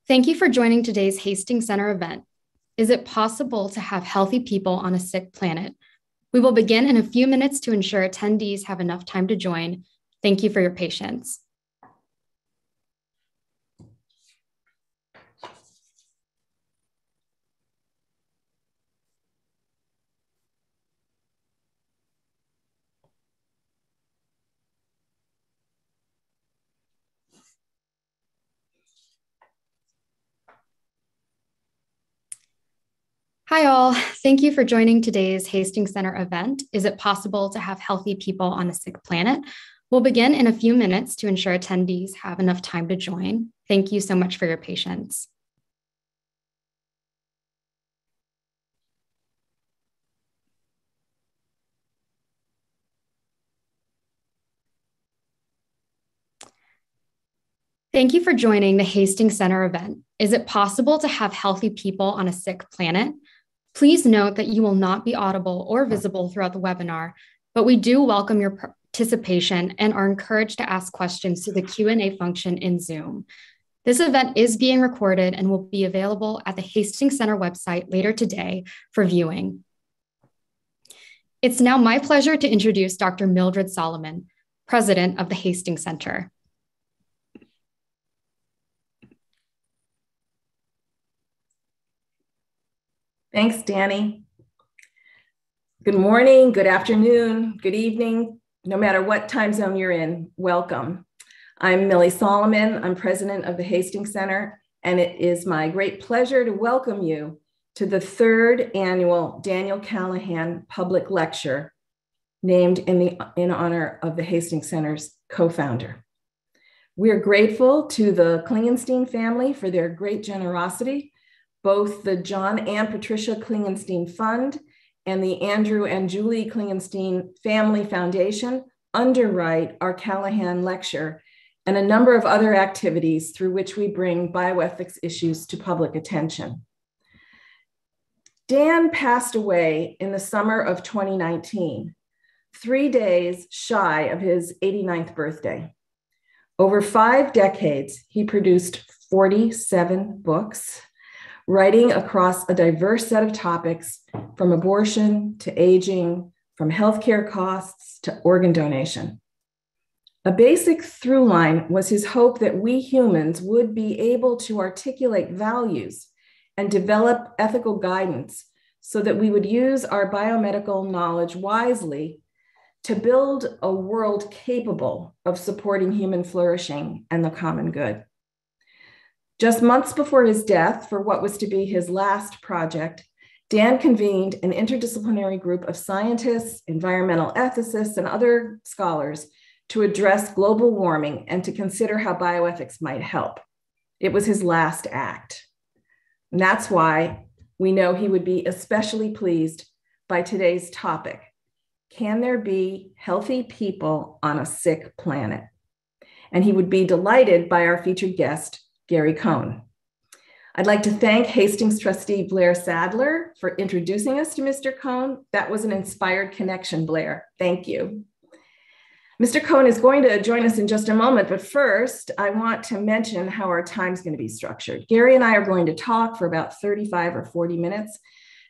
Thank you for joining today's Hastings Center event. Is it possible to have healthy people on a sick planet? We will begin in a few minutes to ensure attendees have enough time to join. Thank you for your patience. Hi all, thank you for joining today's Hastings Center event. Is it possible to have healthy people on a sick planet? We'll begin in a few minutes to ensure attendees have enough time to join. Thank you so much for your patience. Thank you for joining the Hastings Center event. Is it possible to have healthy people on a sick planet? Please note that you will not be audible or visible throughout the webinar, but we do welcome your participation and are encouraged to ask questions through the Q&A function in Zoom. This event is being recorded and will be available at the Hastings Center website later today for viewing. It's now my pleasure to introduce Dr. Mildred Solomon, President of the Hastings Center. Thanks, Danny. Good morning, good afternoon, good evening, no matter what time zone you're in, welcome. I'm Millie Solomon, I'm president of the Hastings Center, and it is my great pleasure to welcome you to the third annual Daniel Callahan Public Lecture, named in honor of the Hastings Center's co-founder. We're grateful to the Klingenstein family for their great generosity. Both the John and Patricia Klingenstein Fund and the Andrew and Julie Klingenstein Family Foundation underwrite our Callahan Lecture and a number of other activities through which we bring bioethics issues to public attention. Dan passed away in the summer of 2019, 3 days shy of his 89th birthday. Over 5 decades, he produced 47 books, writing across a diverse set of topics from abortion to aging, from healthcare costs to organ donation. A basic through line was his hope that we humans would be able to articulate values and develop ethical guidance so that we would use our biomedical knowledge wisely to build a world capable of supporting human flourishing and the common good. Just months before his death, for what was to be his last project, Dan convened an interdisciplinary group of scientists, environmental ethicists, and other scholars to address global warming and to consider how bioethics might help. It was his last act. And that's why we know he would be especially pleased by today's topic. Can there be healthy people on a sick planet? And he would be delighted by our featured guest, Gary Cohen. I'd like to thank Hastings trustee Blair Sadler for introducing us to Mr. Cohen. That was an inspired connection, Blair. Thank you. Mr. Cohen is going to join us in just a moment, but first I want to mention how our time's going to be structured. Gary and I are going to talk for about 35 or 40 minutes.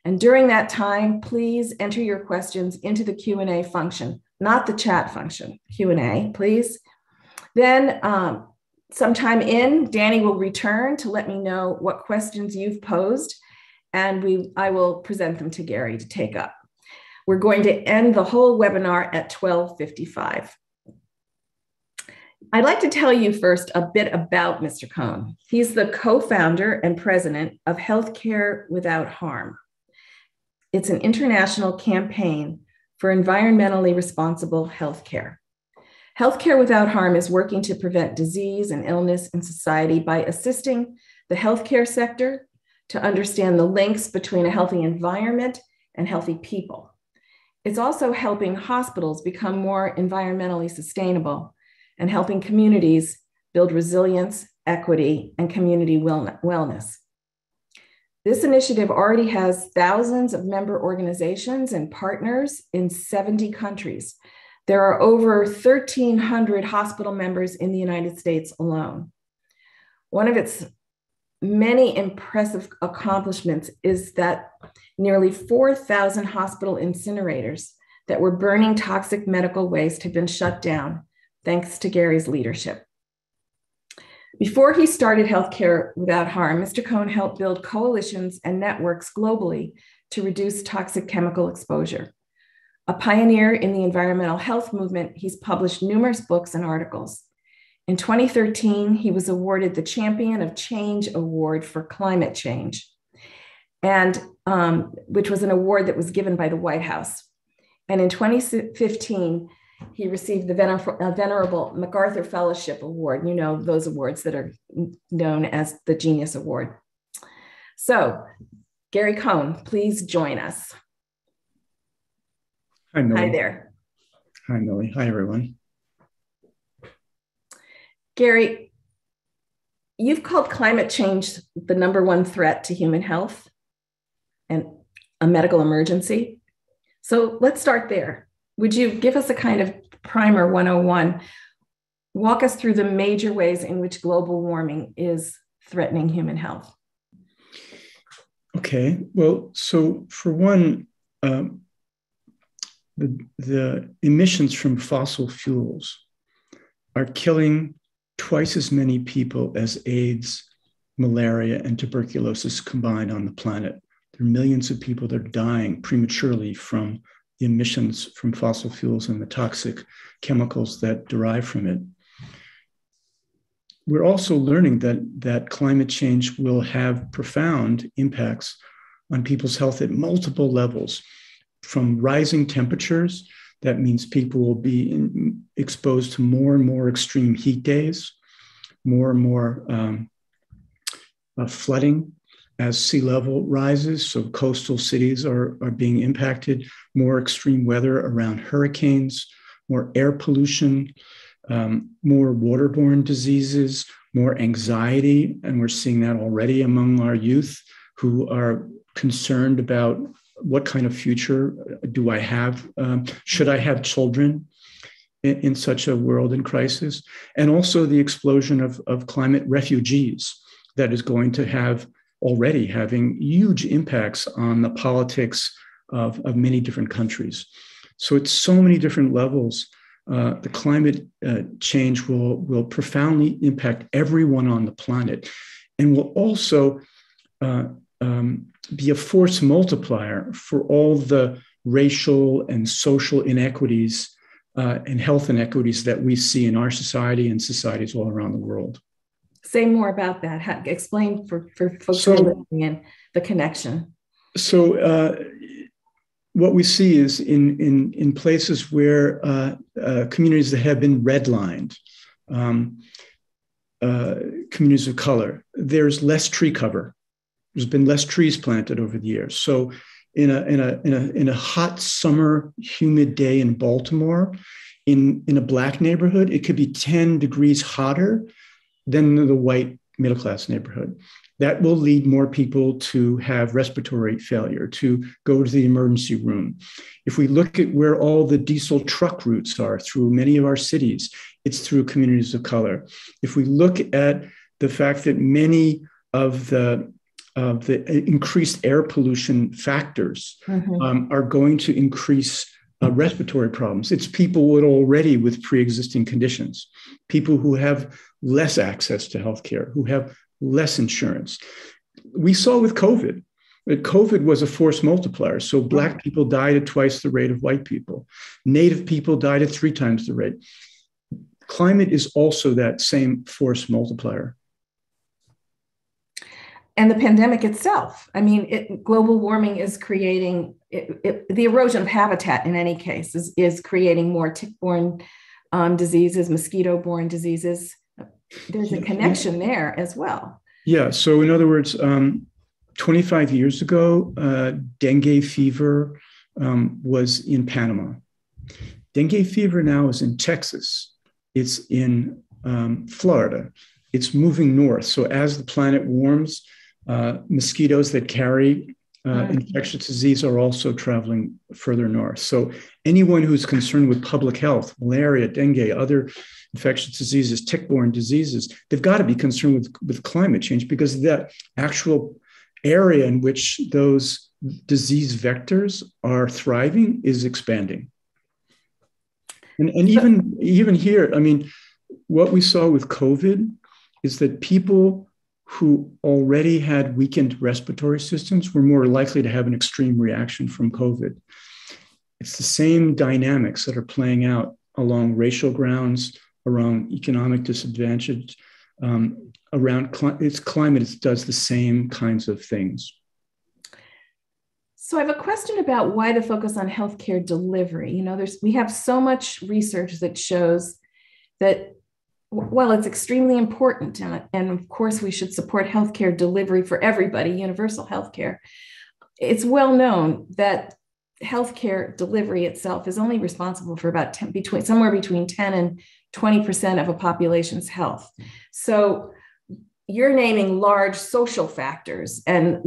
And during that time, please enter your questions into the Q&A function, not the chat function, Q&A, please. Then, sometime in, Danny will return to let me know what questions you've posed, and I will present them to Gary to take up. We're going to end the whole webinar at 12:55. I'd like to tell you first a bit about Mr. Cohen. He's the co-founder and president of Healthcare Without Harm. It's an international campaign for environmentally responsible healthcare. Healthcare Without Harm is working to prevent disease and illness in society by assisting the healthcare sector to understand the links between a healthy environment and healthy people. It's also helping hospitals become more environmentally sustainable and helping communities build resilience, equity, and community wellness. This initiative already has thousands of member organizations and partners in 70 countries. There are over 1,300 hospital members in the United States alone. One of its many impressive accomplishments is that nearly 4,000 hospital incinerators that were burning toxic medical waste have been shut down, thanks to Gary's leadership. Before he started Healthcare Without Harm, Mr. Cohen helped build coalitions and networks globally to reduce toxic chemical exposure. A pioneer in the environmental health movement, he's published numerous books and articles. In 2013, he was awarded the Champion of Change Award for climate change, and which was an award that was given by the White House. And in 2015, he received the Venerable MacArthur Fellowship Award, you know, those awards that are known as the Genius Award. So, Gary Cohen, please join us. Hi, Millie. Hi there. Hi, Millie. Hi, everyone. Gary, you've called climate change the #1 threat to human health and a medical emergency. So let's start there. Would you give us a kind of primer 101? Walk us through the major ways in which global warming is threatening human health. Okay, well, so for one, the emissions from fossil fuels are killing twice as many people as AIDS, malaria, and tuberculosis combined on the planet. There are millions of people that are dying prematurely from the emissions from fossil fuels and the toxic chemicals that derive from it. We're also learning that climate change will have profound impacts on people's health at multiple levels, from rising temperatures. That means people will be exposed to more and more extreme heat days, more and more flooding as sea level rises. So coastal cities are being impacted, more extreme weather around hurricanes, more air pollution, more waterborne diseases, more anxiety. And we're seeing that already among our youth who are concerned about what kind of future do I have? Should I have children in such a world in crisis? And also the explosion of climate refugees that is going to have already having huge impacts on the politics of many different countries. So it's so many different levels. The climate change will profoundly impact everyone on the planet and will also be a force multiplier for all the racial and social inequities and health inequities that we see in our society and societies all around the world. Say more about that. Explain for folks who are listening in the connection. So what we see is in places where communities that have been redlined, communities of color, there's less tree cover. There's been less trees planted over the years. So in a hot summer, humid day in Baltimore, in a Black neighborhood, it could be 10 degrees hotter than the white middle-class neighborhood. That will lead more people to have respiratory failure, to go to the emergency room. If we look at where all the diesel truck routes are through many of our cities, it's through communities of color. If we look at the fact that many of the increased air pollution factors are going to increase respiratory problems. It's people with pre-existing conditions, people who have less access to healthcare, who have less insurance. We saw with COVID that COVID was a force multiplier. So Black people died at twice the rate of white people. Native people died at 3 times the rate. Climate is also that same force multiplier. And the pandemic itself. I mean, global warming is creating, the erosion of habitat in any case is creating more tick-borne diseases, mosquito-borne diseases. There's a connection there as well. Yeah, so in other words, 25 years ago, dengue fever was in Panama. Dengue fever now is in Texas. It's in Florida. It's moving north. So as the planet warms, mosquitoes that carry Infectious disease are also traveling further north. So anyone who's concerned with public health, malaria, dengue, other infectious diseases, tick-borne diseases, they've got to be concerned with climate change, because that actual area in which those disease vectors are thriving is expanding. And even here, I mean, what we saw with COVID is that people who already had weakened respiratory systems were more likely to have an extreme reaction from COVID. It's the same dynamics that are playing out along racial grounds, around economic disadvantage, around its climate. It does the same kinds of things. So I have a question about why the focus on healthcare delivery. You know, we have so much research that shows that, well, it's extremely important, and of course we should support healthcare delivery for everybody, universal healthcare. It's well known that healthcare delivery itself is only responsible for about somewhere between 10 and 20% of a population's health. So you're naming large social factors and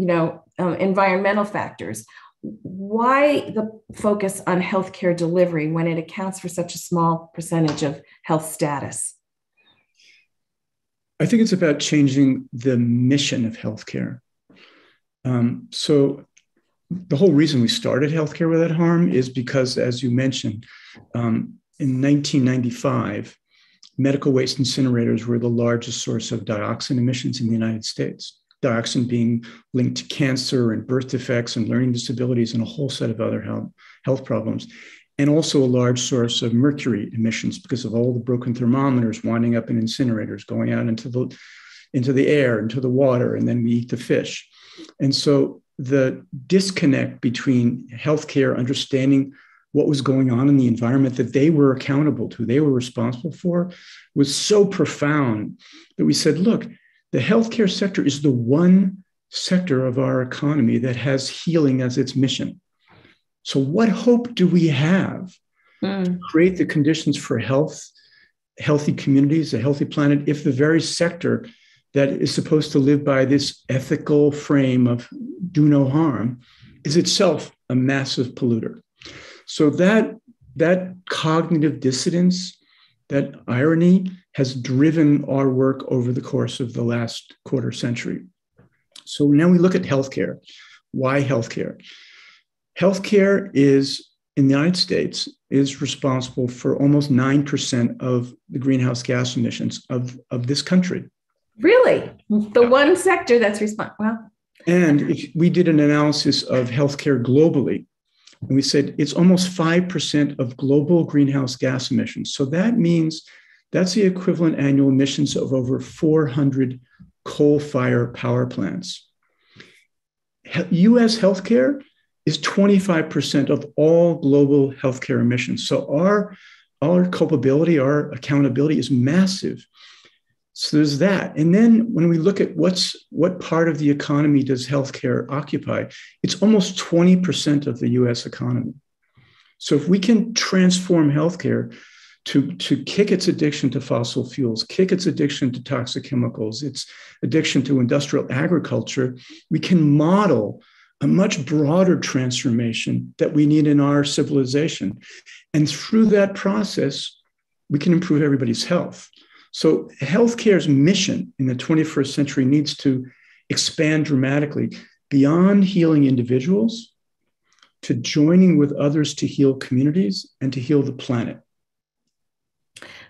environmental factors. Why the focus on healthcare delivery when it accounts for such a small percentage of health status? I think it's about changing the mission of healthcare. So the whole reason we started Healthcare Without Harm is because, as you mentioned, in 1995, medical waste incinerators were the largest source of dioxin emissions in the United States. Dioxin being linked to cancer and birth defects and learning disabilities and a whole set of other health problems. And also a large source of mercury emissions because of all the broken thermometers winding up in incinerators, going out into the air, into the water, and then we eat the fish. And so the disconnect between healthcare understanding what was going on in the environment that they were accountable to, they were responsible for, was so profound that we said, look, the healthcare sector is the one sector of our economy that has healing as its mission. So what hope do we have to create the conditions for healthy communities, a healthy planet, if the very sector that is supposed to live by this ethical frame of do no harm is itself a massive polluter? So that cognitive dissonance, that irony, has driven our work over the course of the last quarter century. So now we look at healthcare. Why healthcare? Healthcare is, in the United States, is responsible for almost 9% of the greenhouse gas emissions of this country. Really? The one sector that's responsible. Well. And if we did an analysis of healthcare globally, and we said it's almost 5% of global greenhouse gas emissions. So that means that's the equivalent annual emissions of over 400 coal-fired power plants. US healthcare is 25% of all global healthcare emissions. So our culpability, our accountability is massive. So there's that. And then when we look at what part of the economy does healthcare occupy, it's almost 20% of the US economy. So if we can transform healthcare to kick its addiction to fossil fuels, kick its addiction to toxic chemicals, its addiction to industrial agriculture, we can model a much broader transformation that we need in our civilization. And through that process, we can improve everybody's health. So healthcare's mission in the 21st century needs to expand dramatically beyond healing individuals to joining with others to heal communities and to heal the planet.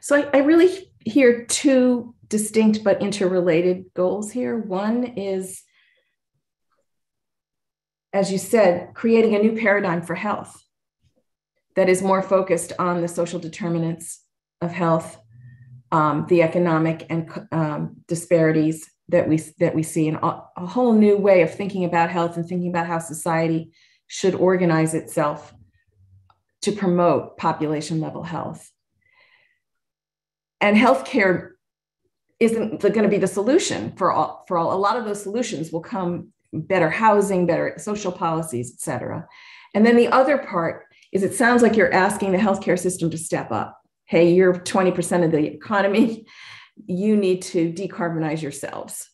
So I really hear two distinct but interrelated goals here. One is, as you said, creating a new paradigm for health that is more focused on the social determinants of health, the economic and disparities that we see, and a whole new way of thinking about health and thinking about how society should organize itself to promote population level health. And healthcare isn't going to be the solution for all. A lot of those solutions will come better housing, better social policies, et cetera. And then the other part is, it sounds like you're asking the healthcare system to step up. Hey, you're 20% of the economy. You need to decarbonize yourselves.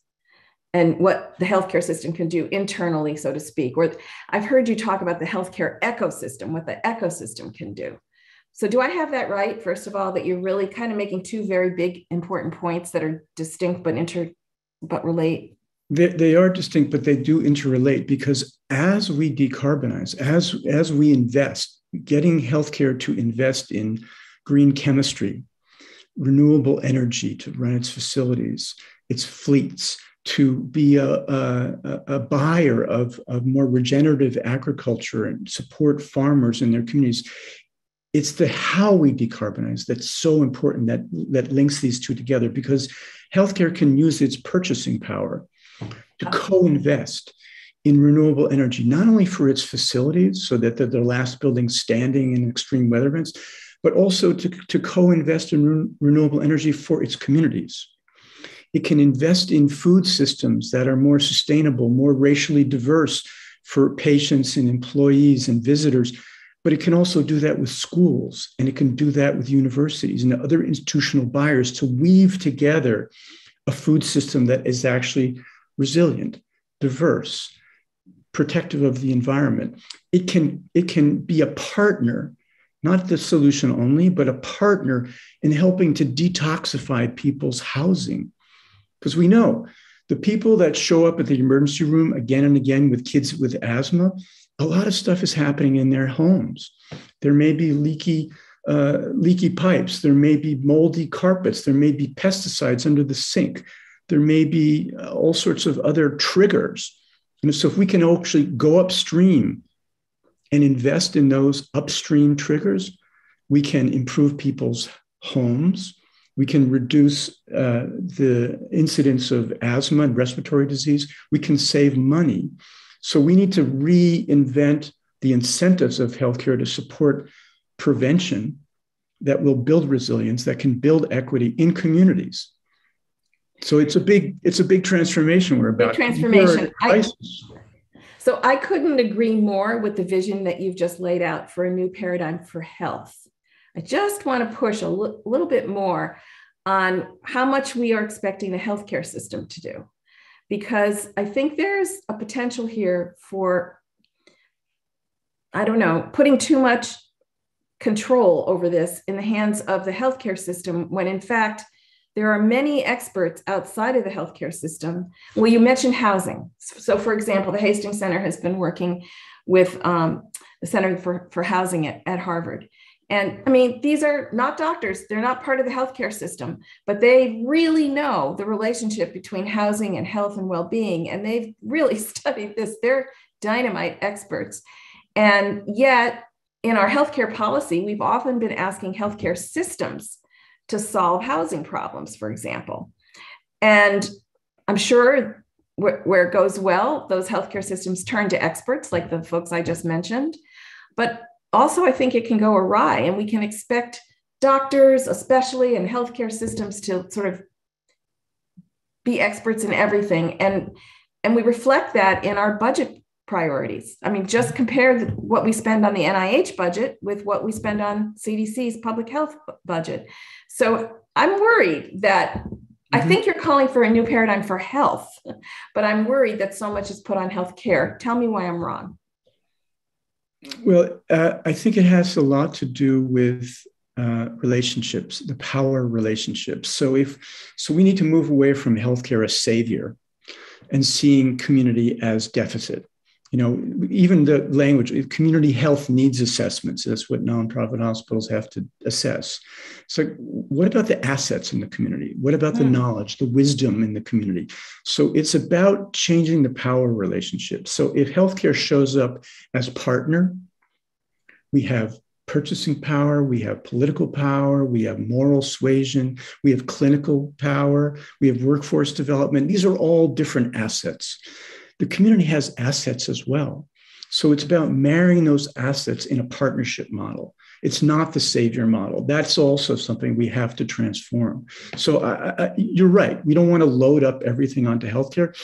and what the healthcare system can do internally, so to speak. Or I've heard you talk about the healthcare ecosystem, what the ecosystem can do. So do I have that right, first of all, that you're really kind of making two very big, important points that are distinct but relate? They are distinct, but they do interrelate, because as we decarbonize, as we invest, getting healthcare to invest in green chemistry, renewable energy to run its facilities, its fleets, to be a buyer of more regenerative agriculture and support farmers in their communities. It's the how we decarbonize that's so important, that links these two together, because healthcare can use its purchasing power to co-invest in renewable energy, not only for its facilities, so that they're the last building standing in extreme weather events, but also to co-invest in renewable energy for its communities. It can invest in food systems that are more sustainable, more racially diverse for patients and employees and visitors. But it can also do that with schools, and it can do that with universities and other institutional buyers, to weave together a food system that is actually resilient, diverse, protective of the environment. It can be a partner, not the solution only, but a partner in helping to detoxify people's housing. Because we know the people that show up at the emergency room again and again with kids with asthma, a lot of stuff is happening in their homes. There may be leaky pipes. There may be moldy carpets. There may be pesticides under the sink. There may be all sorts of other triggers. So if we can actually go upstream and invest in those upstream triggers, we can improve people's homes. We can reduce the incidence of asthma and respiratory disease. We can save money. So we need to reinvent the incentives of healthcare to support prevention that will build resilience, that can build equity in communities. So it's a big transformation we're about. Big transformation. So I couldn't agree more with the vision that you've just laid out for a new paradigm for health. I just want to push a little bit more on how much we are expecting the healthcare system to do, because I think there's a potential here for, I don't know, putting too much control over this in the hands of the healthcare system, when in fact, there are many experts outside of the healthcare system. Well, you mentioned housing. So for example, the Hastings Center has been working with the Center for Housing at Harvard. And I mean, these are not doctors. They're not part of the healthcare system, but they really know the relationship between housing and health and well-being. And they've really studied this. They're dynamite experts. And yet in our healthcare policy, we've often been asking healthcare systems to solve housing problems, for example. And I'm sure where it goes well, those healthcare systems turn to experts like the folks I just mentioned. But also, I think it can go awry, and we can expect doctors, especially in healthcare systems, to sort of be experts in everything. And we reflect that in our budget priorities. I mean, just compare what we spend on the NIH budget with what we spend on CDC's public health budget. So I'm worried that I think you're calling for a new paradigm for health, but I'm worried that so much is put on healthcare. Tell me why I'm wrong. Well, I think it has a lot to do with relationships, the power relationships. So we need to move away from healthcare as savior and seeing community as deficit. You know, even the language, community health needs assessments. That's what nonprofit hospitals have to assess. So what about the assets in the community? What about the knowledge, the wisdom in the community? So it's about changing the power relationship. So if healthcare shows up as partner, we have purchasing power, we have political power, we have moral suasion, we have clinical power, we have workforce development. These are all different assets. The community has assets as well. So it's about marrying those assets in a partnership model. It's not the savior model. That's also something we have to transform. So you're right. We don't want to load up everything onto healthcare,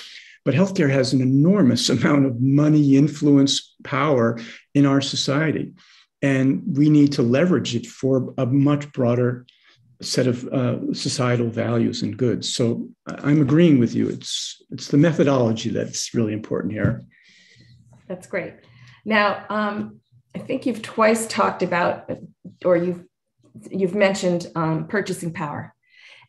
but healthcare has an enormous amount of money, influence, power in our society. And we need to leverage it for a much broader set of societal values and goods. So I'm agreeing with you. It's the methodology that's really important here. That's great. Now, I think you've twice talked about, or you've mentioned purchasing power.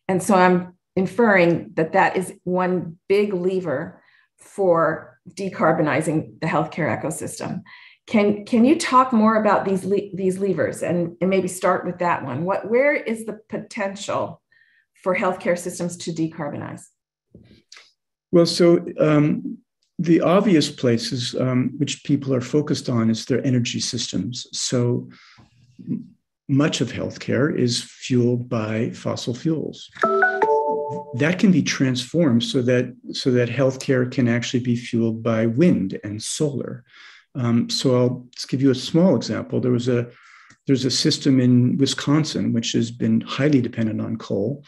And so I'm inferring that is one big lever for decarbonizing the healthcare ecosystem. Can you talk more about these levers and maybe start with that one? Where is the potential for healthcare systems to decarbonize? Well, so the obvious places which people are focused on is their energy systems. So much of healthcare is fueled by fossil fuels. That can be transformed so that healthcare can actually be fueled by wind and solar. So I'll just give you a small example. There's a system in Wisconsin which has been highly dependent on coal,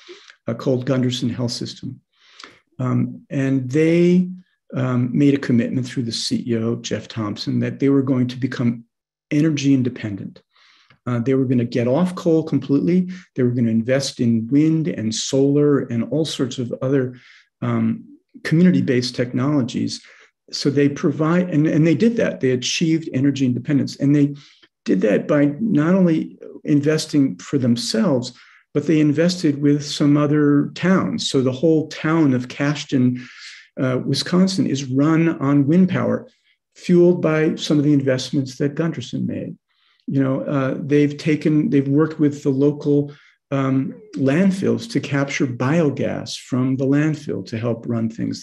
called Gunderson Health System, and they made a commitment through the CEO, Jeff Thompson, that they were going to become energy independent. They were going to get off coal completely. They were going to invest in wind and solar and all sorts of other community-based technologies. So they provide, and they did that. They achieved energy independence. And they did that by not only investing for themselves, but they invested with some other towns. So the whole town of Cashton, Wisconsin, is run on wind power, fueled by some of the investments that Gunderson made. They've worked with the local landfills to capture biogas from the landfill to help run things.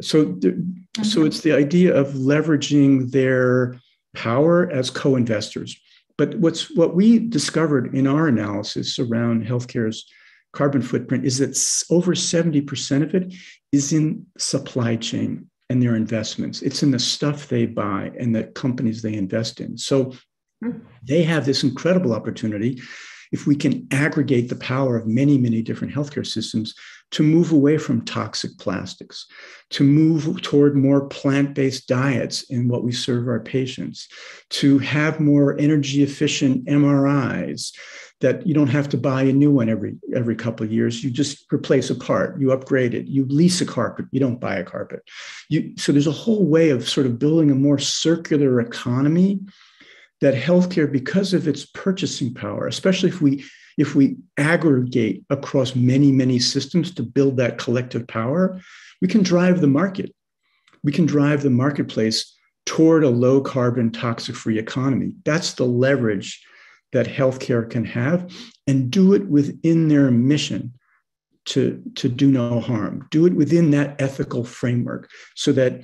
So it's the idea of leveraging their power as co-investors. But what we discovered in our analysis around healthcare's carbon footprint is that over 70% of it is in supply chain and their investments. It's in the stuff they buy and the companies they invest in. So they have this incredible opportunity, if we can aggregate the power of many, many different healthcare systems, to move away from toxic plastics, to move toward more plant-based diets in what we serve our patients, to have more energy efficient MRIs that you don't have to buy a new one every couple of years. You just replace a part, you upgrade it, you lease a carpet, you don't buy a carpet. So there's a whole way of sort of building a more circular economy that healthcare, because of its purchasing power, especially if we aggregate across many, many systems to build that collective power, we can drive the market. We can drive the marketplace toward a low carbon, toxic free economy. That's the leverage that healthcare can have, and do it within their mission to do no harm. Do it within that ethical framework so that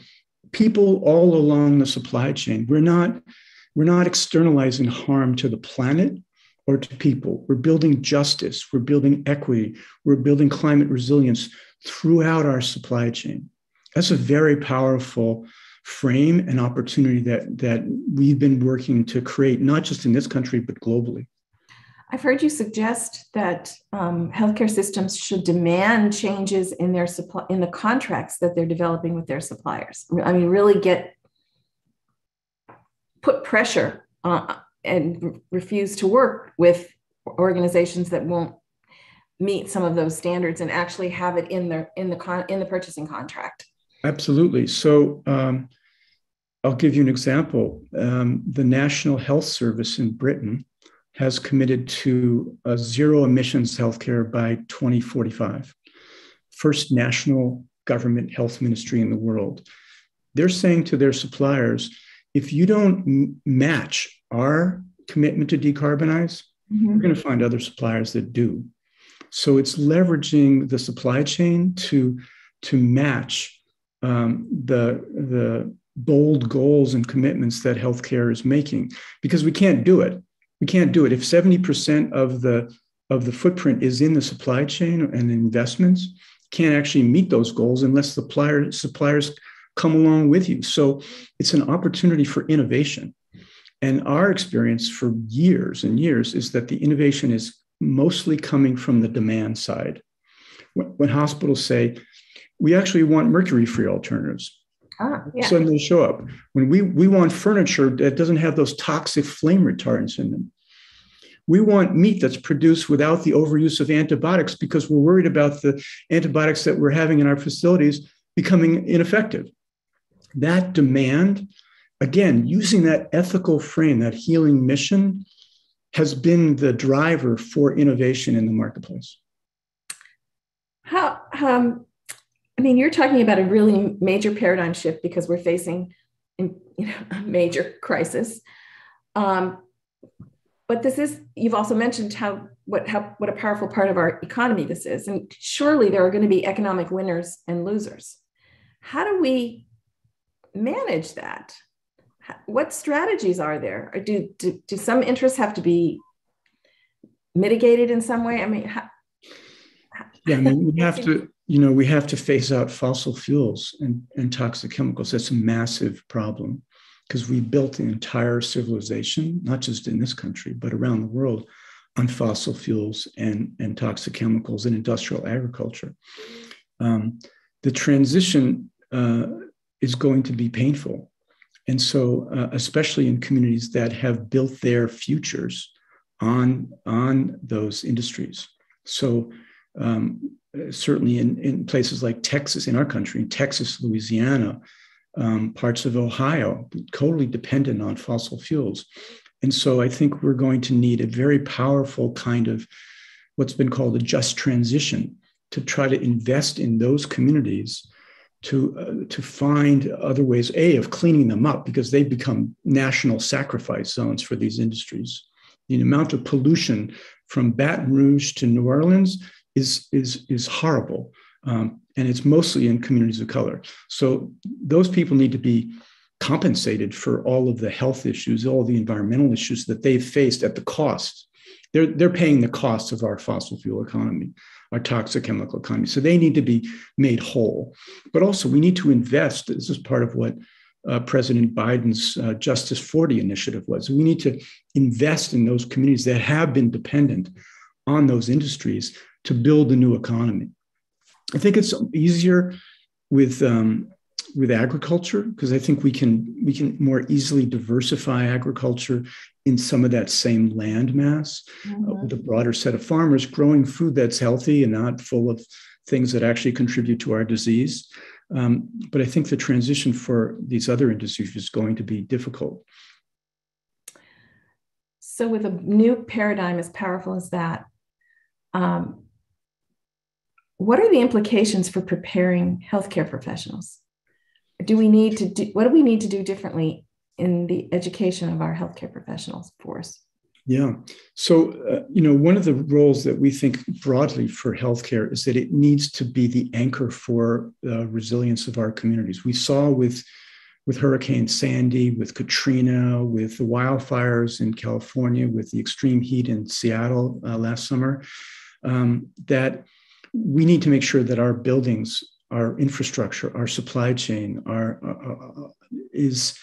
people all along the supply chain, we're not externalizing harm to the planet or to people. We're building justice. We're building equity. We're building climate resilience throughout our supply chain. That's a very powerful frame and opportunity that we've been working to create, not just in this country, but globally. I've heard you suggest that healthcare systems should demand changes in their in the contracts that they're developing with their suppliers. I mean, really put pressure and refuse to work with organizations that won't meet some of those standards, and actually have it in the purchasing contract. Absolutely. So I'll give you an example. The National Health Service in Britain has committed to a zero emissions healthcare by 2045. First national government health ministry in the world. They're saying to their suppliers, if you don't match our commitment to decarbonize, we're going to find other suppliers that do. So it's leveraging the supply chain to match the bold goals and commitments that healthcare is making, because we can't do it. We can't do it. If 70% of the footprint is in the supply chain and investments, can't actually meet those goals unless the suppliers come along with you. So it's an opportunity for innovation. And our experience for years and years is that the innovation is mostly coming from the demand side. When hospitals say, we actually want mercury-free alternatives, suddenly show up. When we want furniture that doesn't have those toxic flame retardants in them. We want meat that's produced without the overuse of antibiotics because we're worried about the antibiotics that we're having in our facilities becoming ineffective. That demand, again, using that ethical frame, that healing mission, has been the driver for innovation in the marketplace. You're talking about a really major paradigm shift because we're facing a major crisis. But you've also mentioned what a powerful part of our economy this is. And surely there are going to be economic winners and losers. How do we manage that? What strategies are there? Or do some interests have to be mitigated in some way? We have to phase out fossil fuels and toxic chemicals. That's a massive problem because we built the entire civilization, not just in this country, but around the world, on fossil fuels and toxic chemicals and industrial agriculture. The transition is going to be painful. And so, especially in communities that have built their futures on those industries. So certainly in places like Texas, in our country, Texas, Louisiana, parts of Ohio, totally dependent on fossil fuels. And so I think we're going to need a very powerful kind of what's been called a just transition to try to invest in those communities to find other ways, of cleaning them up because they've become national sacrifice zones for these industries. The amount of pollution from Baton Rouge to New Orleans is horrible. And it's mostly in communities of color. So those people need to be compensated for all of the health issues, all the environmental issues that they've faced at the cost. They're paying the cost of our fossil fuel economy, our toxic chemical economy. So they need to be made whole. But also we need to invest. This is part of what President Biden's Justice 40 initiative was. We need to invest in those communities that have been dependent on those industries to build a new economy. I think it's easier with agriculture because I think we can more easily diversify agriculture in some of that same land mass with a broader set of farmers growing food that's healthy and not full of things that actually contribute to our disease. But I think the transition for these other industries is going to be difficult. So with a new paradigm as powerful as that, what are the implications for preparing healthcare professionals? What do we need to do differently in the education of our healthcare professionals force? Yeah. So, one of the roles that we think broadly for healthcare is that it needs to be the anchor for resilience of our communities. We saw with Hurricane Sandy, with Katrina, with the wildfires in California, with the extreme heat in Seattle last summer, that we need to make sure that our buildings, our infrastructure, our supply chain is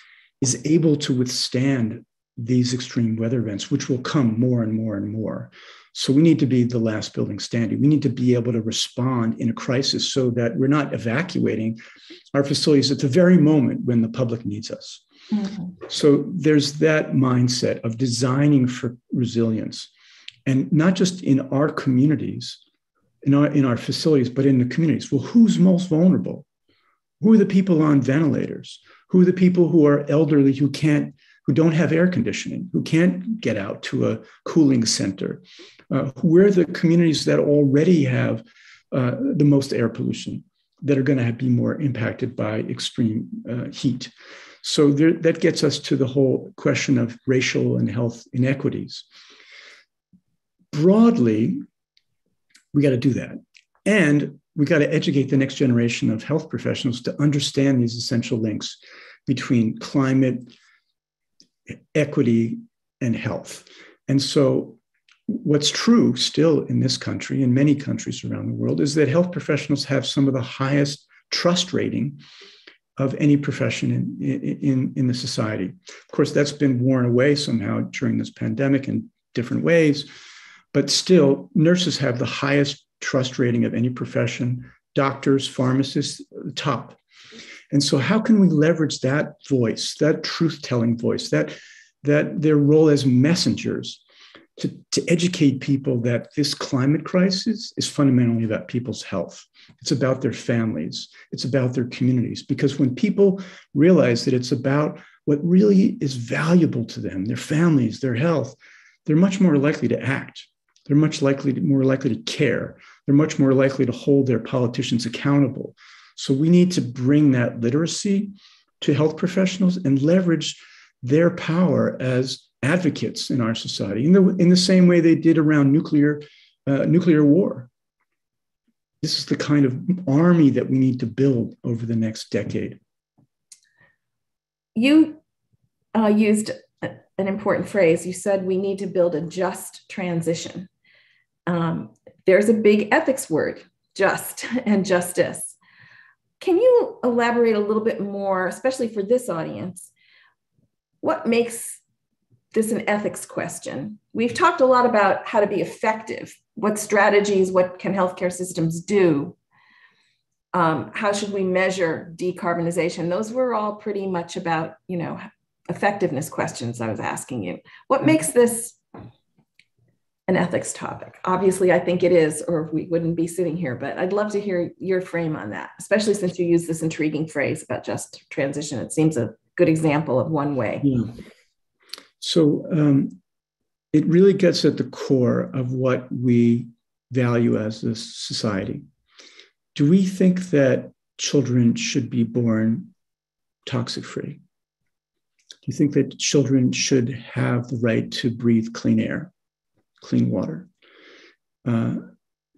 able to withstand these extreme weather events, which will come more and more and more. So we need to be the last building standing. We need to be able to respond in a crisis so that we're not evacuating our facilities at the very moment when the public needs us. Mm-hmm. So there's that mindset of designing for resilience, and not just in our communities, in our facilities, but in the communities. Well, who's most vulnerable? Who are the people on ventilators? Who are the people who are elderly, who don't have air conditioning, who can't get out to a cooling center? Who are the communities that already have the most air pollution, that are going to be more impacted by extreme heat? So that gets us to the whole question of racial and health inequities. Broadly, we got to do that. And we got to educate the next generation of health professionals to understand these essential links between climate, equity, and health. And so what's true still in this country and many countries around the world is that health professionals have some of the highest trust rating of any profession in the society. Of course, that's been worn away somehow during this pandemic in different ways, but still nurses have the highest trust rating of any profession, doctors, pharmacists, top. And so how can we leverage that voice, that truth-telling voice, that their role as messengers to educate people that this climate crisis is fundamentally about people's health. It's about their families. It's about their communities. Because when people realize that it's about what really is valuable to them, their families, their health, they're much more likely to act. They're more likely to care. They're much more likely to hold their politicians accountable. So we need to bring that literacy to health professionals and leverage their power as advocates in our society in the same way they did around nuclear war. This is the kind of army that we need to build over the next decade. You used an important phrase. You said we need to build a just transition. There's a big ethics word, just and justice. Can you elaborate a little bit more, especially for this audience? What makes this an ethics question? We've talked a lot about how to be effective. What strategies, what can healthcare systems do? How should we measure decarbonization? Those were all pretty much about, effectiveness questions I was asking you. What makes this an ethics topic? Obviously, I think it is, or we wouldn't be sitting here, but I'd love to hear your frame on that, especially since you use this intriguing phrase about just transition. It seems a good example of one way. Yeah. So it really gets at the core of what we value as a society. Do we think that children should be born toxic-free? Do you think that children should have the right to breathe clean air, clean water?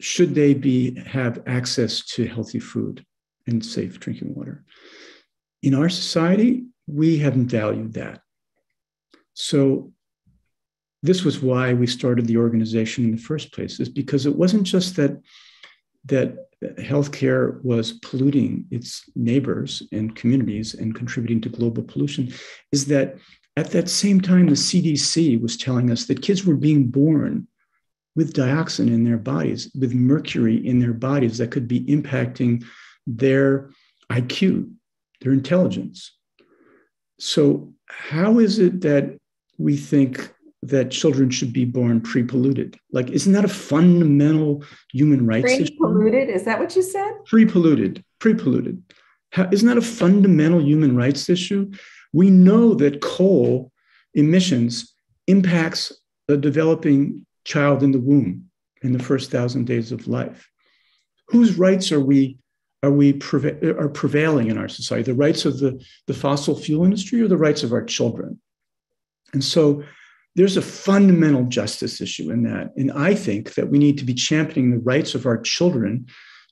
Should they have access to healthy food and safe drinking water? In our society, we haven't valued that. So this was why we started the organization in the first place, is because it wasn't just that healthcare was polluting its neighbors and communities and contributing to global pollution, is that at that same time, the CDC was telling us that kids were being born with dioxin in their bodies, with mercury in their bodies that could be impacting their IQ, their intelligence. So how is it that we think that children should be born pre-polluted? Like, isn't that a fundamental human rights issue? Pre-polluted? Is that what you said? Pre-polluted. Isn't that a fundamental human rights issue? We know that coal emissions impacts the developing child in the womb in the first 1,000 days of life. Whose rights are prevailing in our society? The rights of the fossil fuel industry or the rights of our children? And so there's a fundamental justice issue in that. And I think that we need to be championing the rights of our children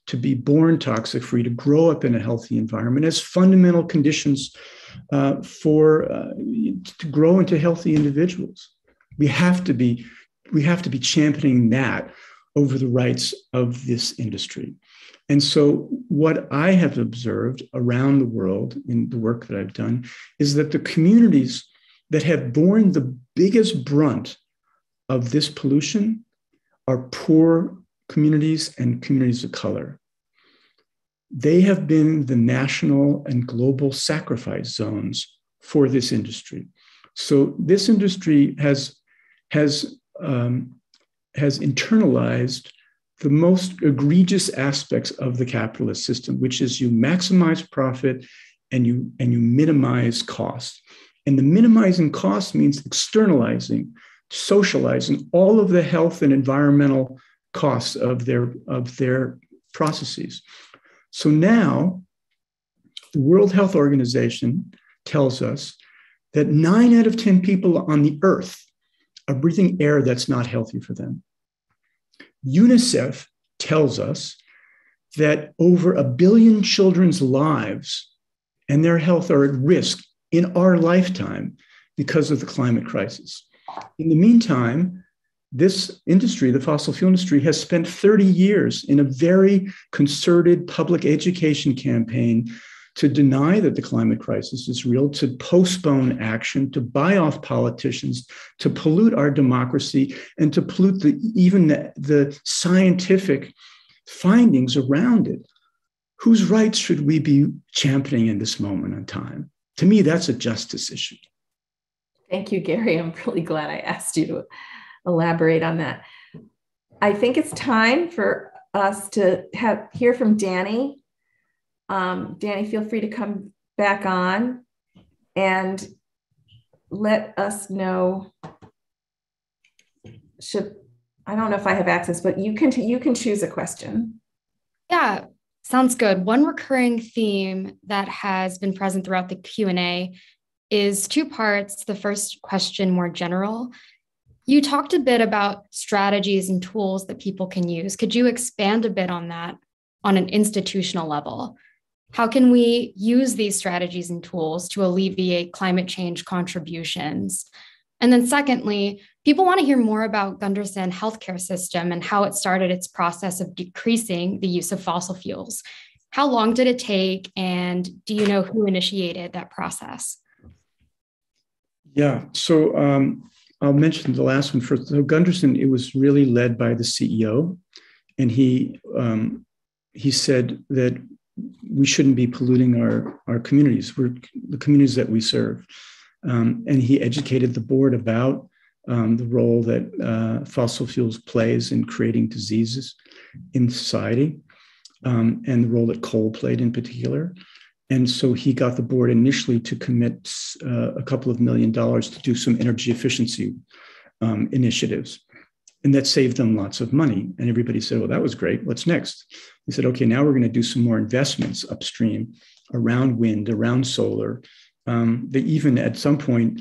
to be born toxic-free, to grow up in a healthy environment as fundamental conditions to grow into healthy individuals. We have to be championing that over the rights of this industry. And so what I have observed around the world in the work that I've done is that the communities that have borne the biggest brunt of this pollution are poor communities and communities of color. They have been the national and global sacrifice zones for this industry. So this industry has internalized the most egregious aspects of the capitalist system, which is you maximize profit and you minimize cost. And the minimizing cost means externalizing, socializing all of the health and environmental costs of their processes. So now the World Health Organization tells us that 9 out of 10 people on the earth are breathing air that's not healthy for them. UNICEF tells us that over 1 billion children's lives and their health are at risk in our lifetime because of the climate crisis. In the meantime, this industry, the fossil fuel industry, has spent 30 years in a very concerted public education campaign to deny that the climate crisis is real, to postpone action, to buy off politicians, to pollute our democracy, and to pollute even the scientific findings around it. Whose rights should we be championing in this moment in time? To me, that's a justice issue. Thank you, Gary. I'm really glad I asked you to elaborate on that. I think it's time for us to hear from Danny. Danny, feel free to come back on and let us know. I don't know if I have access, but you can choose a question. Yeah, sounds good. One recurring theme that has been present throughout the Q&A is two parts. The first question, more general. You talked a bit about strategies and tools that people can use. Could you expand a bit on that on an institutional level? How can we use these strategies and tools to alleviate climate change contributions? And then secondly, people want to hear more about Gundersen healthcare system and how it started its process of decreasing the use of fossil fuels. How long did it take? And do you know who initiated that process? Yeah, so I'll mention the last one first. So Gundersen, it was really led by the CEO, and he said that we shouldn't be polluting our communities. We're the communities that we serve. And he educated the board about the role that fossil fuels plays in creating diseases in society, and the role that coal played in particular. And so he got the board initially to commit a couple of $1 million to do some energy efficiency initiatives. And that saved them lots of money. And everybody said, well, that was great. What's next? He said, okay, now we're going to do some more investments upstream around wind, around solar. They even at some point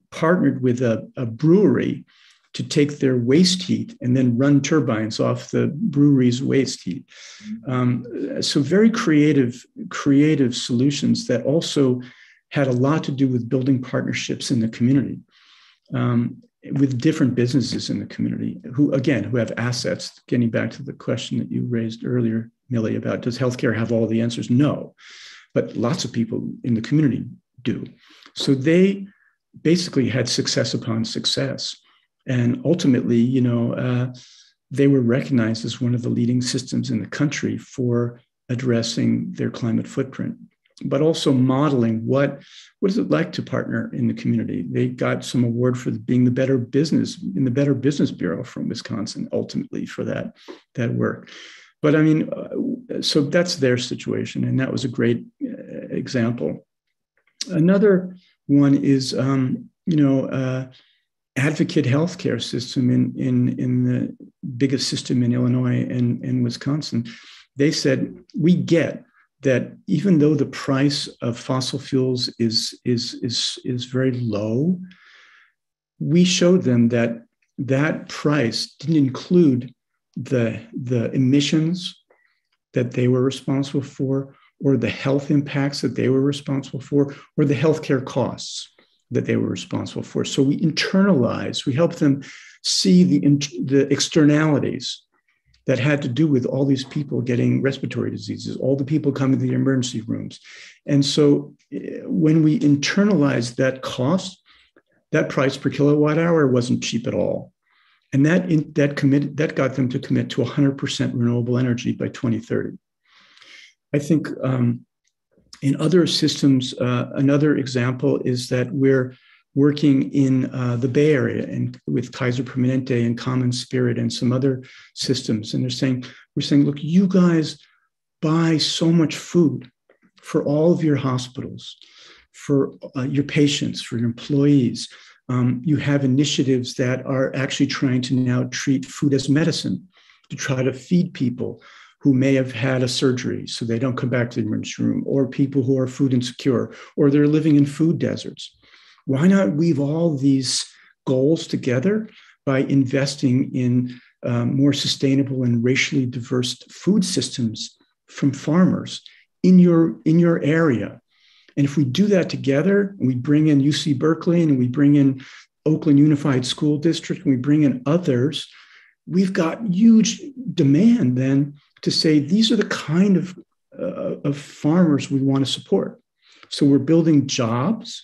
partnered with a brewery to take their waste heat and then run turbines off the brewery's waste heat. So very creative solutions that also had a lot to do with building partnerships in the community with different businesses in the community who have assets. Getting back to the question that you raised earlier, Millie, about does healthcare have all the answers? No, but lots of people in the community do. So they basically had success upon success. And ultimately, they were recognized as one of the leading systems in the country for addressing their climate footprint, but also modeling what is it like to partner in the community. They got some award for being the Better Business Bureau from Wisconsin, ultimately for that work. But I mean, so that's their situation, and that was a great example. Another one is, advocate healthcare system in the biggest system in Illinois and Wisconsin. They said, we get that even though the price of fossil fuels is very low, we showed them that price didn't include the emissions that they were responsible for, or the health impacts that they were responsible for, or the healthcare costs that they were responsible for. So we helped them see the externalities that had to do with all these people getting respiratory diseases, all the people coming to the emergency rooms. And so when we internalized that cost, that price per kilowatt hour wasn't cheap at all. And that got them to commit to 100% renewable energy by 2030. I think in other systems, another example is that we're working in the Bay Area and with Kaiser Permanente and Common Spirit and some other systems. And we're saying, look, you guys buy so much food for all of your hospitals, for your patients, for your employees. You have initiatives that are actually trying to now treat food as medicine, to try to feed people who may have had a surgery so they don't come back to the emergency room, or people who are food insecure, or they're living in food deserts. Why not weave all these goals together by investing in more sustainable and racially diverse food systems from farmers in your area? And if we do that together, and we bring in UC Berkeley and we bring in Oakland Unified School District, and we bring in others, we've got huge demand then to say, these are the kind of farmers we want to support. So we're building jobs.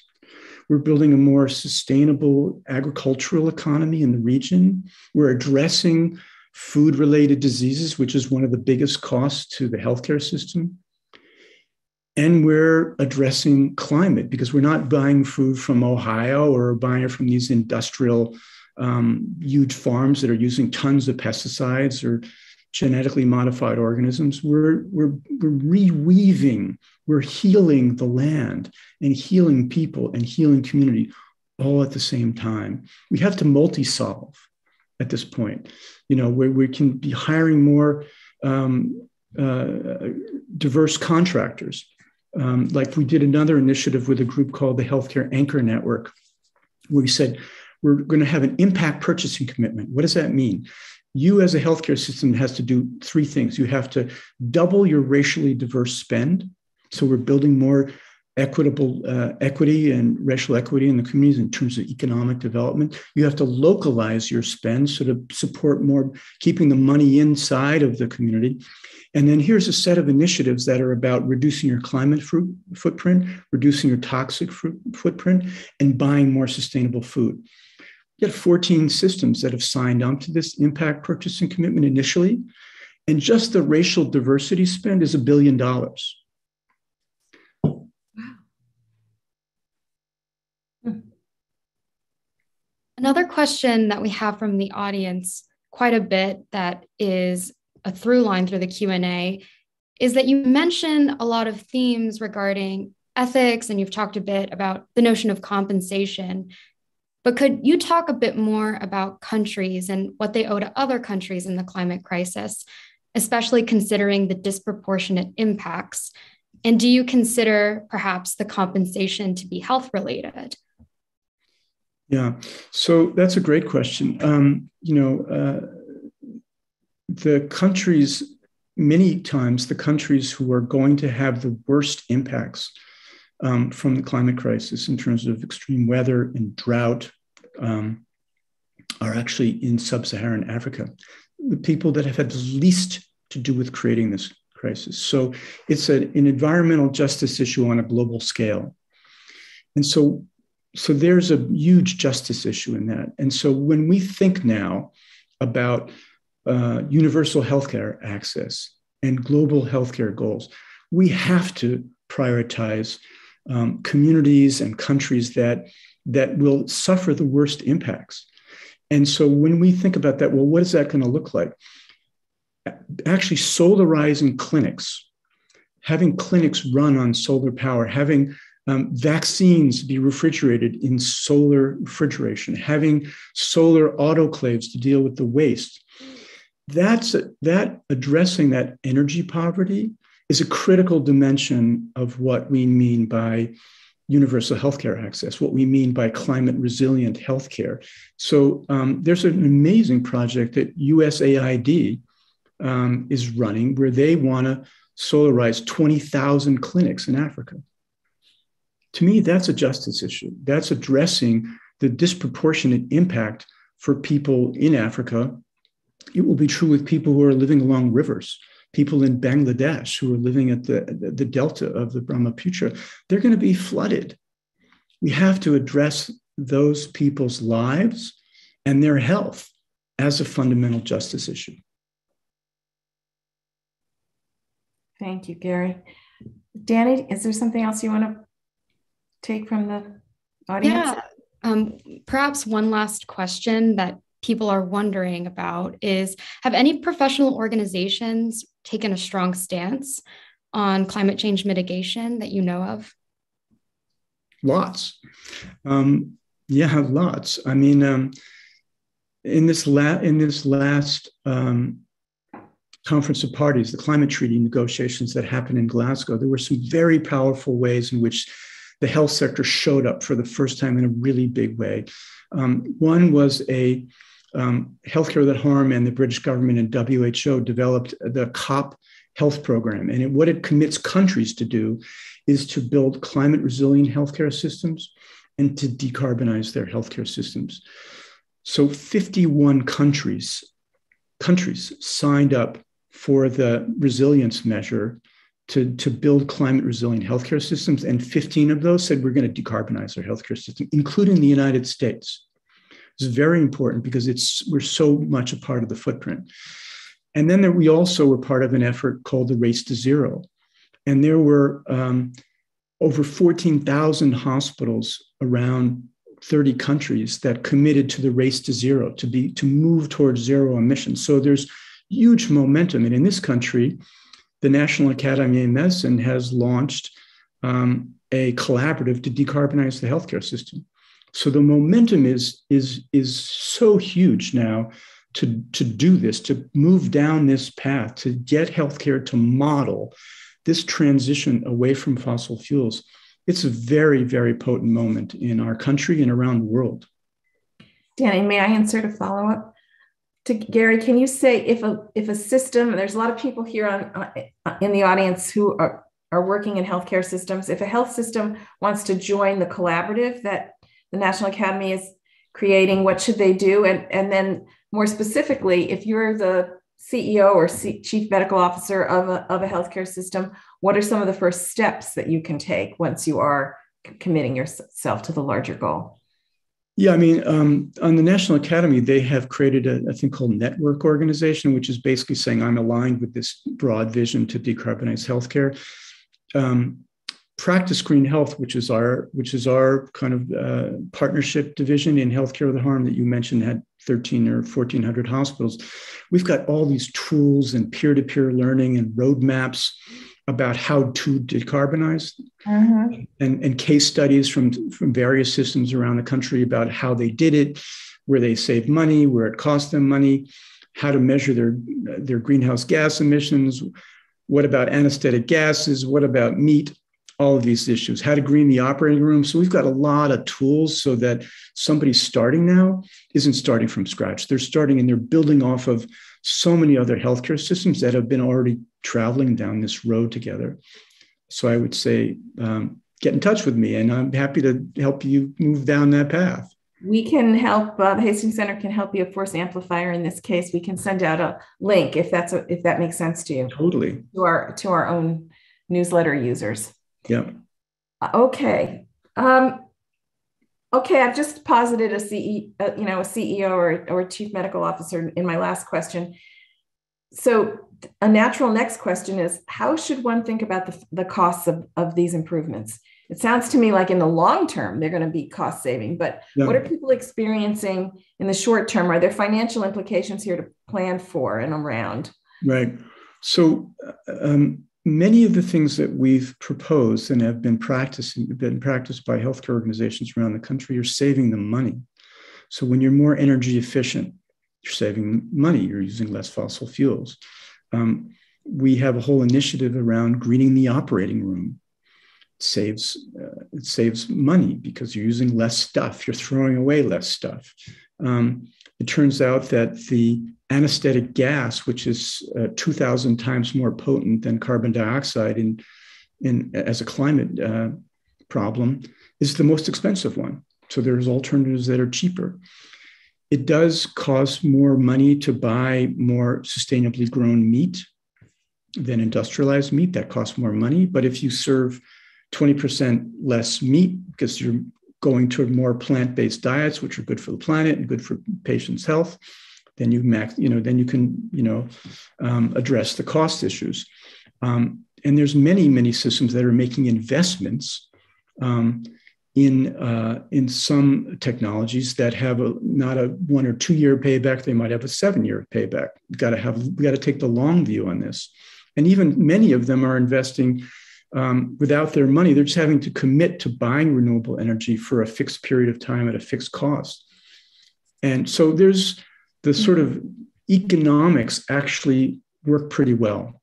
We're building a more sustainable agricultural economy in the region. We're addressing food-related diseases, which is one of the biggest costs to the healthcare system. And we're addressing climate because we're not buying food from Ohio or buying it from these industrial huge farms that are using tons of pesticides or genetically modified organisms. We're reweaving, we're healing the land and healing people and healing community all at the same time. We have to multi-solve at this point, where we can be hiring more diverse contractors. Like we did another initiative with a group called the Healthcare Anchor Network, where we said, we're going to have an impact purchasing commitment. What does that mean? You as a healthcare system has to do three things. You have to double your racially diverse spend. So we're building more equitable equity and racial equity in the communities in terms of economic development. You have to localize your spend so to support more, keeping the money inside of the community. And then here's a set of initiatives that are about reducing your climate footprint, reducing your toxic footprint, and buying more sustainable food. You have 14 systems that have signed on to this impact purchasing commitment initially. And just the racial diversity spend is $1 billion. Another question that we have from the audience quite a bit that is a through line through the Q&A is that you mention a lot of themes regarding ethics, and you've talked a bit about the notion of compensation. But could you talk a bit more about countries and what they owe to other countries in the climate crisis, especially considering the disproportionate impacts? And do you consider perhaps the compensation to be health related? Yeah, so that's a great question. The countries, many times the countries who are going to have the worst impacts from the climate crisis in terms of extreme weather and drought are actually in sub-Saharan Africa, the people that have had the least to do with creating this crisis. So it's an environmental justice issue on a global scale. And so there's a huge justice issue in that. And so when we think now about universal healthcare access and global healthcare goals, we have to prioritize communities and countries that will suffer the worst impacts. And so when we think about that, well, what is that going to look like? Actually solarizing clinics, having clinics run on solar power, having vaccines be refrigerated in solar refrigeration, having solar autoclaves to deal with the waste. That addressing that energy poverty is a critical dimension of what we mean by universal healthcare access, what we mean by climate resilient healthcare. So there's an amazing project that USAID is running where they want to solarize 20,000 clinics in Africa. To me, that's a justice issue. That's addressing the disproportionate impact for people in Africa. It will be true with people who are living along rivers, people in Bangladesh who are living at the delta of the Brahmaputra. They're going to be flooded. We have to address those people's lives and their health as a fundamental justice issue. Thank you, Gary. Danny, is there something else you want to take from the audience? Yeah, perhaps one last question that people are wondering about is, have any professional organizations taken a strong stance on climate change mitigation that you know of? Lots. Yeah, lots. I mean, in this last Conference of Parties, the climate treaty negotiations that happened in Glasgow, there were some very powerful ways in which the health sector showed up for the first time in a really big way. One was a Healthcare Without Harm, and the British government and WHO developed the COP health program. And what it commits countries to do is to build climate resilient healthcare systems and to decarbonize their healthcare systems. So 51 countries signed up for the resilience measure to build climate resilient healthcare systems. And 15 of those said, we're going to decarbonize our healthcare system, including the United States. It's very important because we're so much a part of the footprint. And then we also were part of an effort called the Race to Zero, And there were over 14,000 hospitals around 30 countries that committed to the race to zero, to move towards zero emissions. So there's huge momentum. And in this country, the National Academy of Medicine has launched a collaborative to decarbonize the healthcare system. So the momentum is so huge now to do this, to move down this path, to get healthcare to model this transition away from fossil fuels. It's a very, very potent moment in our country and around the world. Danny, may I insert a follow-up? To Gary, can you say if a system, there's a lot of people here in the audience who are working in healthcare systems, if a health system wants to join the collaborative that the National Academy is creating, what should they do? And then more specifically, if you're the CEO or chief medical officer of a healthcare system, what are some of the first steps that you can take once you are committing yourself to the larger goal? Yeah, I mean, on the National Academy, they have created a thing called Network Organization, which is basically saying I'm aligned with this broad vision to decarbonize healthcare. Practice Green Health, which is our kind of partnership division in healthcare of the harm that you mentioned, had 13 or 1,400 hospitals. We've got all these tools and peer-to-peer learning and roadmaps about how to decarbonize, and case studies from various systems around the country about how they did it, where they saved money, where it cost them money, how to measure their greenhouse gas emissions, what about anesthetic gases, what about meat, all of these issues, how to green the operating room. So we've got a lot of tools so that somebody starting now isn't starting from scratch. They're starting and they're building off of so many other healthcare systems that have been already traveling down this road together. So I would say, get in touch with me and I'm happy to help you move down that path. We can help, the Hastings Center can help be a force amplifier in this case. We can send out a link if that makes sense to you. Totally. To our own newsletter users. Yeah. Okay. Okay. I've just posited a CEO or a chief medical officer in my last question. So a natural next question is, how should one think about the costs of these improvements? It sounds to me like in the long term, they're going to be cost saving, but what are people experiencing in the short term? Are there financial implications here to plan for and around? Right. So many of the things that we've proposed and have been practiced by healthcare organizations around the country are saving them money. So when you're more energy efficient, you're saving money, you're using less fossil fuels. We have a whole initiative around greening the operating room. It saves money because you're using less stuff, you're throwing away less stuff. It turns out that the anesthetic gas, which is 2,000 times more potent than carbon dioxide as a climate problem, is the most expensive one. So there's alternatives that are cheaper. It does cost more money to buy more sustainably grown meat than industrialized meat. That costs more money. But if you serve 20% less meat because you're going toward more plant-based diets, which are good for the planet and good for patients' health, then you can address the cost issues. And there's many systems that are making investments in some technologies that have not a 1 or 2 year payback. They might have a 7-year payback. We got to take the long view on this. And even many of them are investing without their money. They're just having to commit to buying renewable energy for a fixed period of time at a fixed cost. And so there's the sort of economics actually work pretty well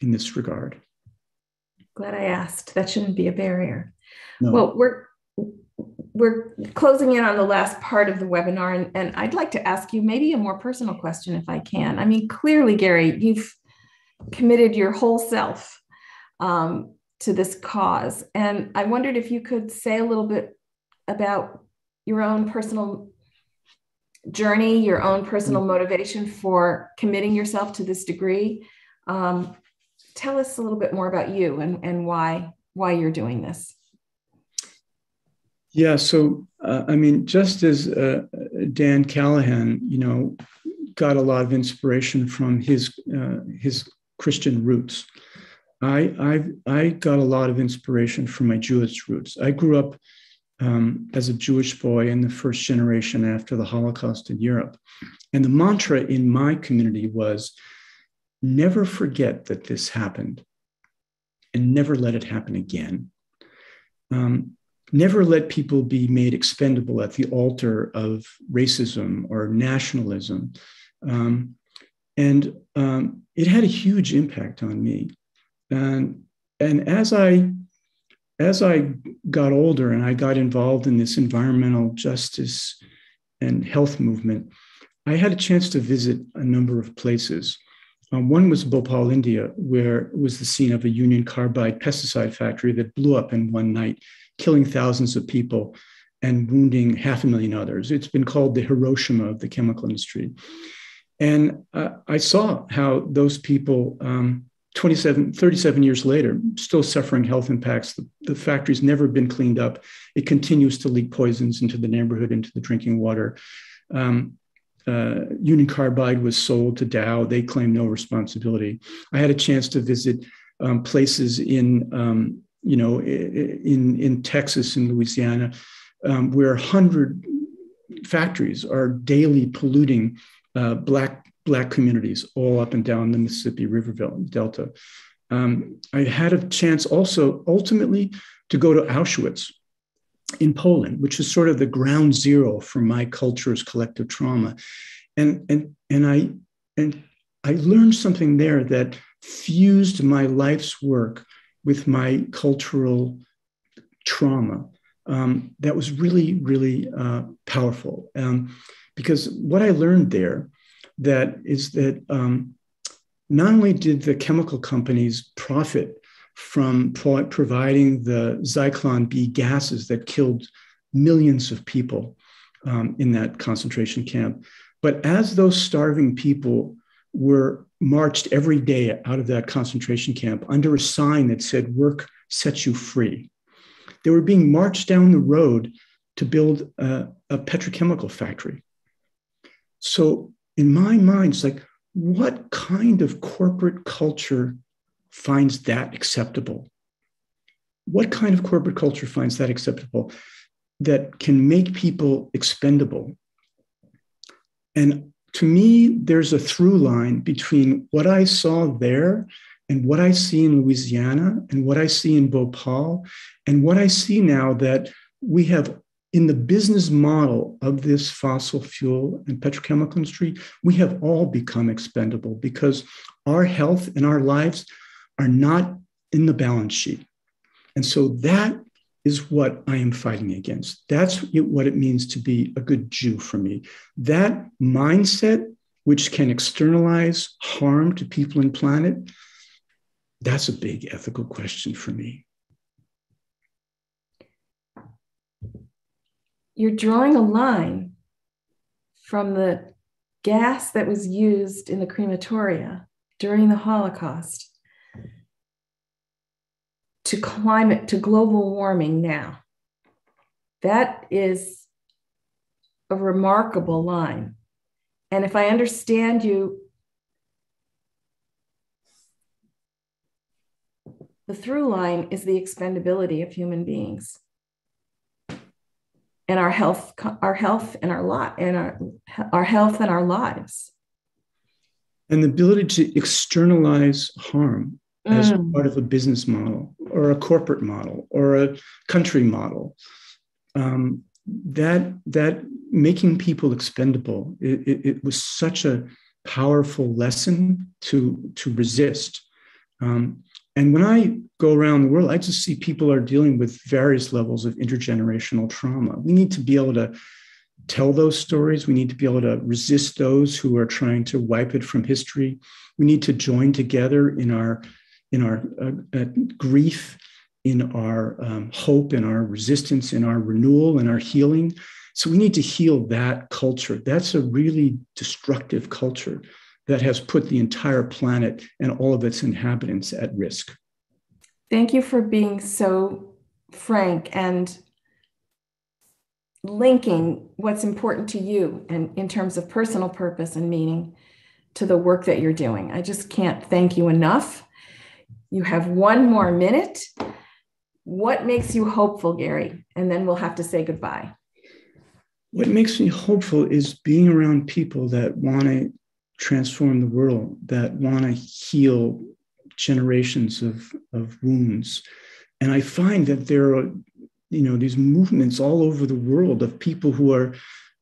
in this regard. Glad I asked. That shouldn't be a barrier. No. Well, we're closing in on the last part of the webinar, and I'd like to ask you maybe a more personal question if I can. I mean, clearly, Gary, you've committed your whole self to this cause. And I wondered if you could say a little bit about your own personal journey, your own personal motivation for committing yourself to this degree. Tell us a little bit more about you and why you're doing this. Yeah, so I mean, just as Dan Callahan, got a lot of inspiration from his Christian roots. I got a lot of inspiration from my Jewish roots. I grew up as a Jewish boy in the first generation after the Holocaust in Europe. And the mantra in my community was never forget that this happened and never let it happen again. Never let people be made expendable at the altar of racism or nationalism. And it had a huge impact on me. And as I got older and I got involved in this environmental justice and health movement, I had a chance to visit a number of places. One was Bhopal, India, where it was the scene of a Union Carbide pesticide factory that blew up in one night, killing thousands of people and wounding 500,000 others. It's been called the Hiroshima of the chemical industry. And I saw how those people, 37 years later, still suffering health impacts. The factory's never been cleaned up. It continues to leak poisons into the neighborhood, into the drinking water. Union Carbide was sold to Dow. They claim no responsibility. I had a chance to visit places in Texas and Louisiana, where 100 factories are daily polluting black communities all up and down the Mississippi River Delta. I had a chance also ultimately to go to Auschwitz in Poland, which is sort of the ground zero for my culture's collective trauma. And I learned something there that fused my life's work with my cultural trauma. That was really, really powerful. Because what I learned there is that not only did the chemical companies profit from providing the Zyklon B gases that killed millions of people in that concentration camp, but as those starving people were marched every day out of that concentration camp under a sign that said, "Work sets you free," they were being marched down the road to build a petrochemical factory. So in my mind, it's like, what kind of corporate culture finds that acceptable? What kind of corporate culture finds that acceptable that can make people expendable? And to me, there's a through line between what I saw there and what I see in Louisiana and what I see in Bhopal and what I see now that we have in the business model of this fossil fuel and petrochemical industry. We have all become expendable because our health and our lives are not in the balance sheet. And so that is what I am fighting against. That's what it means to be a good Jew for me. That mindset, which can externalize harm to people and planet, that's a big ethical question for me. You're drawing a line from the gas that was used in the crematoria during the Holocaust to climate, to global warming now. That is a remarkable line. And if I understand you, the through line is the expendability of human beings and our health and our health and our lives. And the ability to externalize harm as part of a business model or a corporate model or a country model, that making people expendable, it was such a powerful lesson to resist. And when I go around the world, I just see people are dealing with various levels of intergenerational trauma. We need to be able to tell those stories. We need to be able to resist those who are trying to wipe it from history. We need to join together in our grief, in our hope, in our resistance, in our renewal, in our healing. So we need to heal that culture. That's a really destructive culture that has put the entire planet and all of its inhabitants at risk. Thank you for being so frank and linking what's important to you and in terms of personal purpose and meaning to the work that you're doing. I just can't thank you enough. You have 1 more minute. What makes you hopeful, Gary? And then we'll have to say goodbye. What makes me hopeful is being around people that want to transform the world, that want to heal generations of wounds. And I find that there are, these movements all over the world of people who are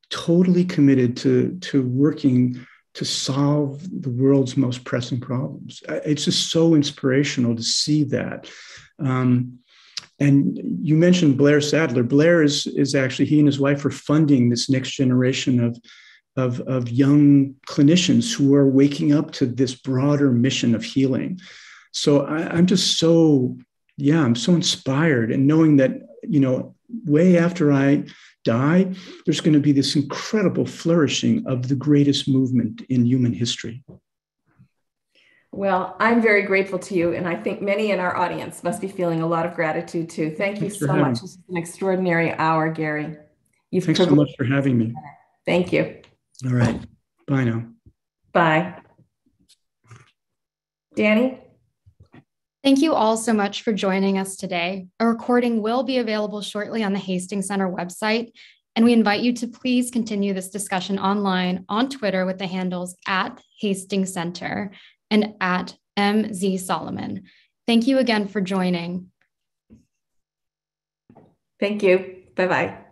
totally committed to working to solve the world's most pressing problems. It's just so inspirational to see that. And you mentioned Blair Sadler. Blair is actually, he and his wife are funding this next generation of young clinicians who are waking up to this broader mission of healing. So I'm just I'm so inspired, and knowing that, way after I die, there's going to be this incredible flourishing of the greatest movement in human history. Well, I'm very grateful to you, and I think many in our audience must be feeling a lot of gratitude too. Thank you so much. This is an extraordinary hour, Gary. Thanks so much for having me. Thank you. All right. Bye now. Bye. Danny? Thank you all so much for joining us today. A recording will be available shortly on the Hastings Center website, and we invite you to please continue this discussion online on Twitter with the handles @Hastings Center and @MZ Solomon. Thank you again for joining. Thank you. Bye-bye.